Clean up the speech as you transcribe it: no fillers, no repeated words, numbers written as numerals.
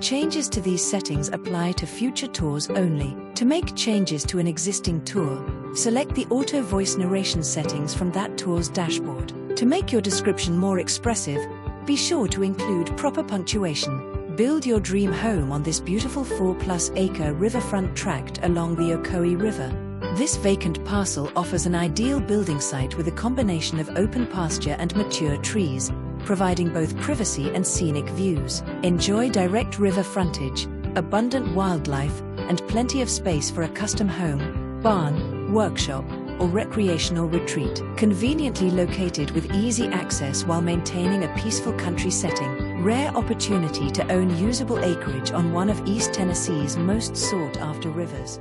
Changes to these settings apply to future tours only. To make changes to an existing tour, select the auto voice narration settings from that tour's dashboard. To make your description more expressive, be sure to include proper punctuation. Build your dream home on this beautiful 4+ acre riverfront tract along the Ocoee River. This vacant parcel offers an ideal building site with a combination of open pasture and mature trees, providing both privacy and scenic views. Enjoy direct river frontage, abundant wildlife, and plenty of space for a custom home, barn, workshop, or recreational retreat. Conveniently located with easy access while maintaining a peaceful country setting. Rare opportunity to own usable acreage on one of East Tennessee's most sought-after rivers.